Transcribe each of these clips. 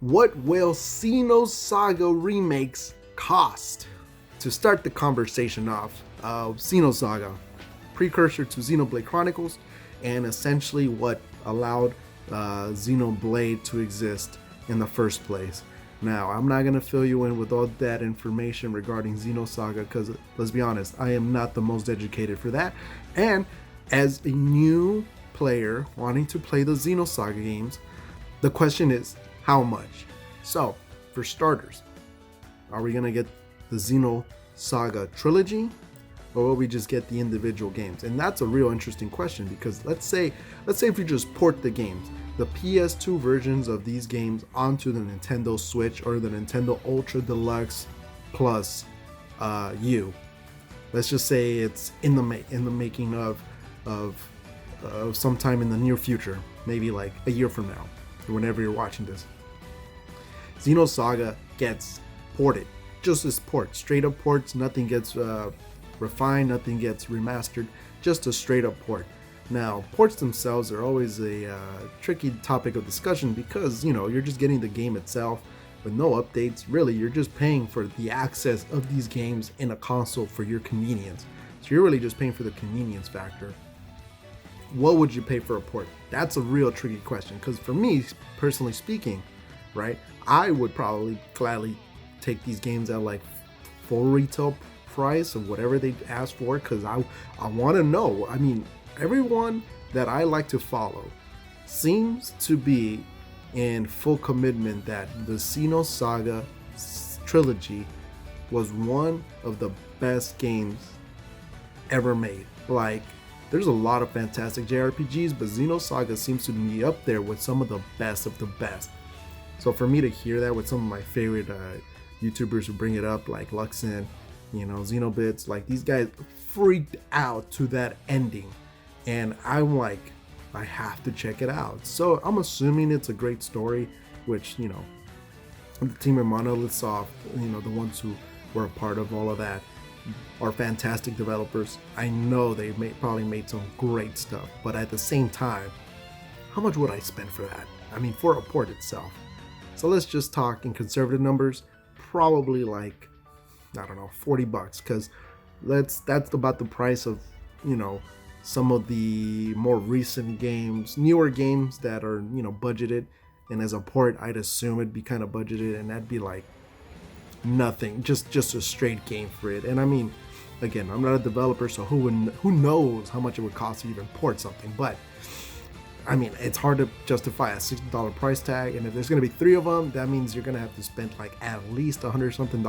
What will Xenosaga remakes cost? To start the conversation off, Xenosaga, precursor to Xenoblade Chronicles, and essentially what allowed Xenoblade to exist in the first place. Now, I'm not going to fill you in with all that information regarding Xenosaga because, let's be honest, I am not the most educated for that. And as a new player wanting to play the Xenosaga games, the question is, how much? So, for starters, are we going to get the Xenosaga trilogy, or will we just get the individual games? And that's a real interesting question because let's say if you just port the games, the PS2 versions of these games onto the Nintendo Switch or the Nintendo Ultra Deluxe Plus U. Let's just say it's in the making of sometime in the near future, maybe like a year from now, or whenever you're watching this. Xenosaga gets ported, just as ports, straight up ports. Nothing gets refined, nothing gets remastered, just a straight up port. Now, ports themselves are always a tricky topic of discussion because, you're just getting the game itself with no updates. Really, you're just paying for the access of these games in a console for your convenience. So you're really just paying for the convenience factor. What would you pay for a port? That's a real tricky question because for me, personally speaking, right, I would probably gladly take these games at like full retail price of whatever they ask for because I want to know. I mean, everyone that I like to follow seems to be in full commitment that the Xenosaga trilogy was one of the best games ever made. Like, there's a lot of fantastic JRPGs, but Xenosaga seems to be up there with some of the best of the best. So for me to hear that with some of my favorite YouTubers who bring it up, like Luxin, Xenobits, like these guys freaked out to that ending. And I'm like, I have to check it out. So I'm assuming it's a great story, which, the team of Monolith Soft, the ones who were a part of all of that, are fantastic developers. I know they probably made some great stuff, but at the same time, how much would I spend for that? I mean, for a port itself. So let's just talk in conservative numbers, probably like, I don't know, $40, because that's about the price of, some of the more recent games, newer games that are, budgeted. And as a port, I'd assume it'd be kind of budgeted, and that'd be like nothing, just a straight game for it. And I mean, again, I'm not a developer, so who knows how much it would cost to even port something. But I mean, it's hard to justify a $60 price tag, and if there's going to be 3 of them, that means you're going to have to spend like at least $100 something.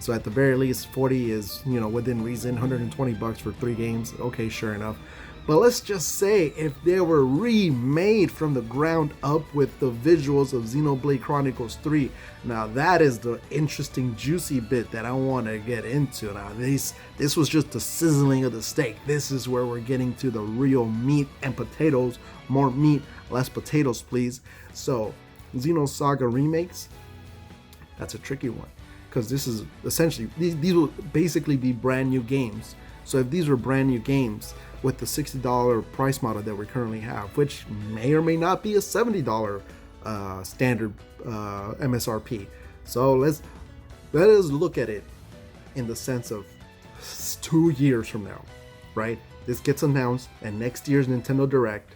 So at the very least, 40 is, within reason. $120 for 3 games. Okay, sure enough. But let's just say if they were remade from the ground up with the visuals of Xenoblade Chronicles 3, now that is the interesting, juicy bit that I want to get into. Now, this was just the sizzling of the steak. This is where we're getting to the real meat and potatoes. More meat, less potatoes, please. So, Xenosaga remakes, that's a tricky one. Because this is essentially, these will basically be brand new games. So if these were brand new games with the $60 price model that we currently have, which may or may not be a $70 standard MSRP. So let us look at it in the sense of 2 years from now, right? This gets announced, and next year's Nintendo Direct,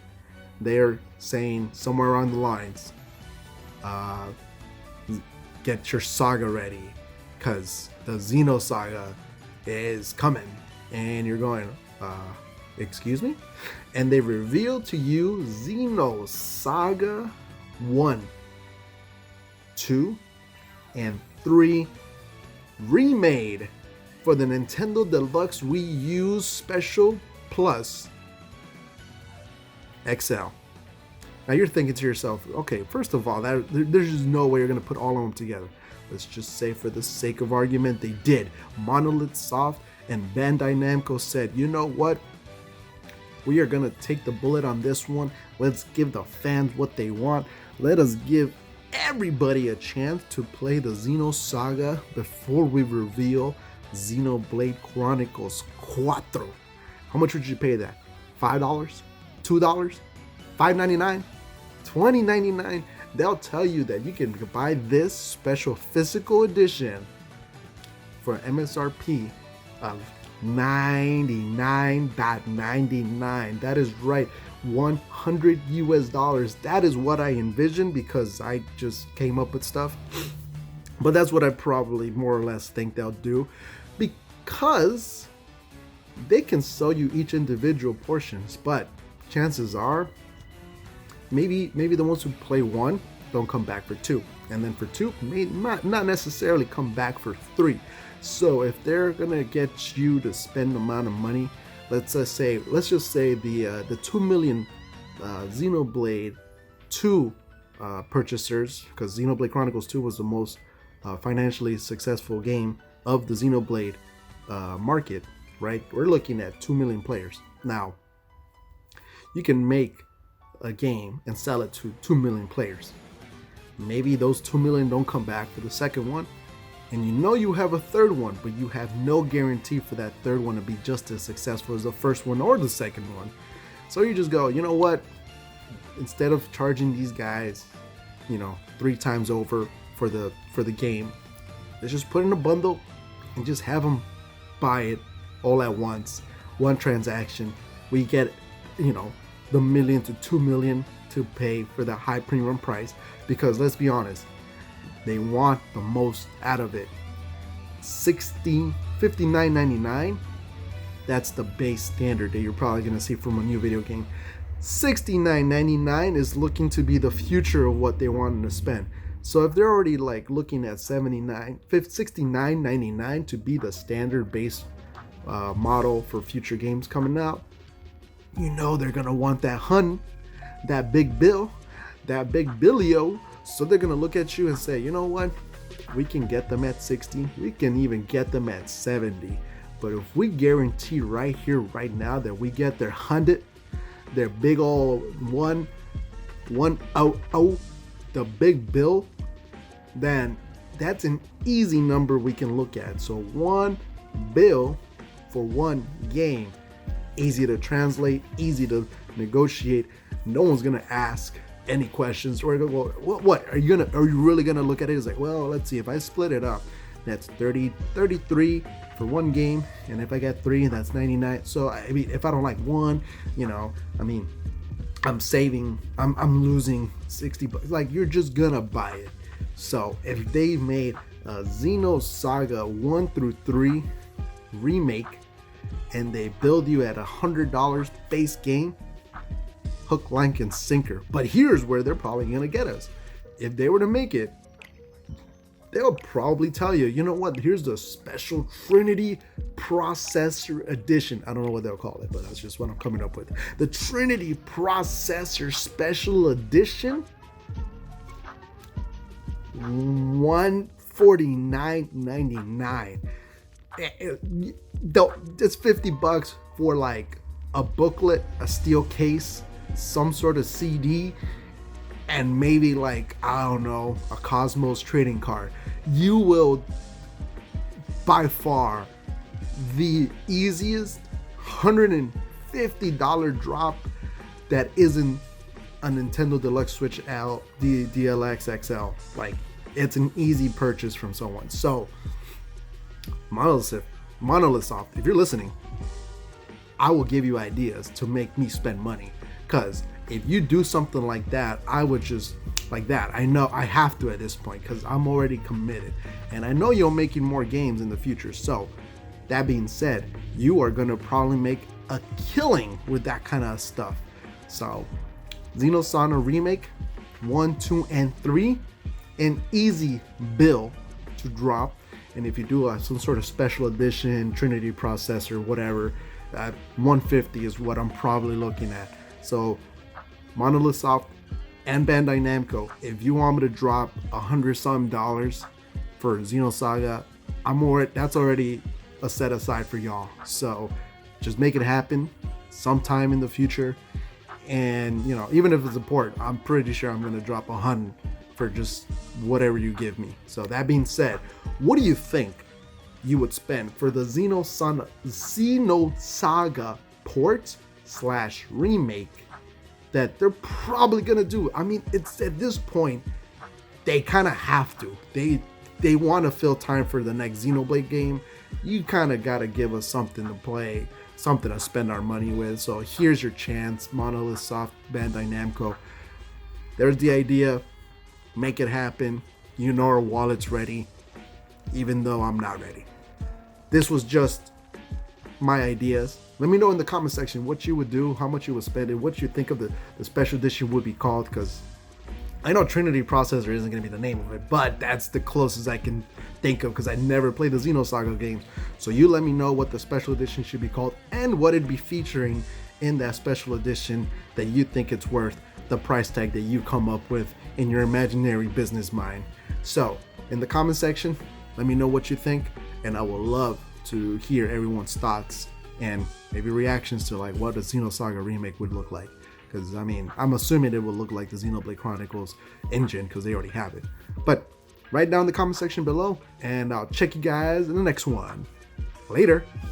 they're saying somewhere on the lines, get your saga ready, because the Xenosaga is coming. And you're going, excuse me? And they reveal to you Xenosaga 1, 2, and 3 remade for the Nintendo Deluxe Wii U Special Plus XL. Now you're thinking to yourself, okay, first of all, there's just no way you're going to put all of them together. Let's just say for the sake of argument, they did. Monolith Soft and Bandai Namco said, you know what? We are going to take the bullet on this one. Let's give the fans what they want. Let us give everybody a chance to play the Xenosaga before we reveal Xenoblade Chronicles 4. How much would you pay that? $5? $2? $5.99? $20.99? they'll tell you that you can buy this special physical edition for MSRP of $99.99. That is right, $100. That is what I envisioned because I just came up with stuff. But that's what I probably more or less think they'll do, because they can sell you each individual portions, but chances are maybe the ones who play 1 don't come back for 2, and then for 2 may not necessarily come back for 3. So if they're gonna get you to spend the amount of money, let's just say the 2 million Xenoblade 2 purchasers, because Xenoblade Chronicles 2 was the most financially successful game of the Xenoblade market, right? We're looking at 2 million players. Now, you can make a game and sell it to 2 million players. Maybe those 2 million don't come back for the second one, and you know you have a third one, but you have no guarantee for that third one to be just as successful as the first one or the second one. So you just go, you know what? Instead of charging these guys, 3 times over for the game, let's just put in a bundle and just have them buy it all at once, one transaction. We get the million to 2 million to pay for the high premium price, because let's be honest, they want the most out of it. $59.99, that's the base standard that you're probably going to see from a new video game. $69.99 is looking to be the future of what they wanted to spend. So if they're already looking at $69.99 to be the standard base model for future games coming out, they're gonna want that that big bill, that big billio. So they're gonna look at you and say, you know what, we can get them at 60, we can even get them at 70, but if we guarantee right here, right now, that we get their 100, their big old one the big bill, then that's an easy number we can look at. So 1 bill for 1 game, easy to translate, easy to negotiate. No one's gonna ask any questions or go, well, what are you really gonna look at it? It's like, well, let's see, if I split it up, that's 33 for 1 game, and if I get 3, that's 99. So I mean, if I don't like 1, I'm saving, I'm losing $60. You're just gonna buy it. So if they made a Xenosaga 1 through 3 remake and they build you at $100 base game, hook, line, and sinker. But here's where they're probably gonna get us. If they were to make it, they'll probably tell you, you know what, here's the special Trinity Processor Edition. I don't know what they'll call it, but that's just what I'm coming up with. The Trinity Processor Special Edition, $149.99. It's $50 for a booklet, a steel case, some sort of CD, and maybe I don't know, a Cosmos trading card. You will by far the easiest $150 drop that isn't a Nintendo Deluxe Switch L, the DLX XL. It's an easy purchase from someone. So Monolith Soft, if you're listening, I will give you ideas to make me spend money, because if you do something like that, I would just I know I have to at this point, because I'm already committed, and I know you're making more games in the future. So that being said, you are gonna probably make a killing with that kind of stuff. So Xenosaga Remake 1, 2, and 3, an easy bill to drop. And if you do some sort of special edition, Trinity processor, whatever, 150 is what I'm probably looking at. So Monolith Soft and Bandai Namco, if you want me to drop $100 for Xenosaga, that's already a set aside for y'all. So just make it happen sometime in the future. And even if it's a port, I'm pretty sure I'm gonna drop 100 for just whatever you give me. So that being said, what do you think you would spend for the Xenosaga port / remake that they're probably gonna do. I mean, it's at this point they kind of have to. They want to fill time for the next Xenoblade game. You kind of got to give us something to play, something to spend our money with. So here's your chance, Monolith Soft, Bandai Namco. There's the idea. Make it happen. You know our wallet's ready, even though I'm not ready. This was just my ideas. Let me know in the comment section what you would do, how much you would spend, and what you think of the special edition would be called, because I know Trinity Processor isn't going to be the name of it, but that's the closest I can think of because I never played the Xenosaga games. So you let me know what the special edition should be called and what it'd be featuring in that special edition that you think it's worth the price tag that you come up with in your imaginary business mind. So in the comment section, let me know what you think, and I will love to hear everyone's thoughts and maybe reactions to like what a Xenosaga remake would look like. Because, I mean, I'm assuming it will look like the Xenoblade Chronicles engine because they already have it. But write down in the comment section below, and I'll check you guys in the next one. Later.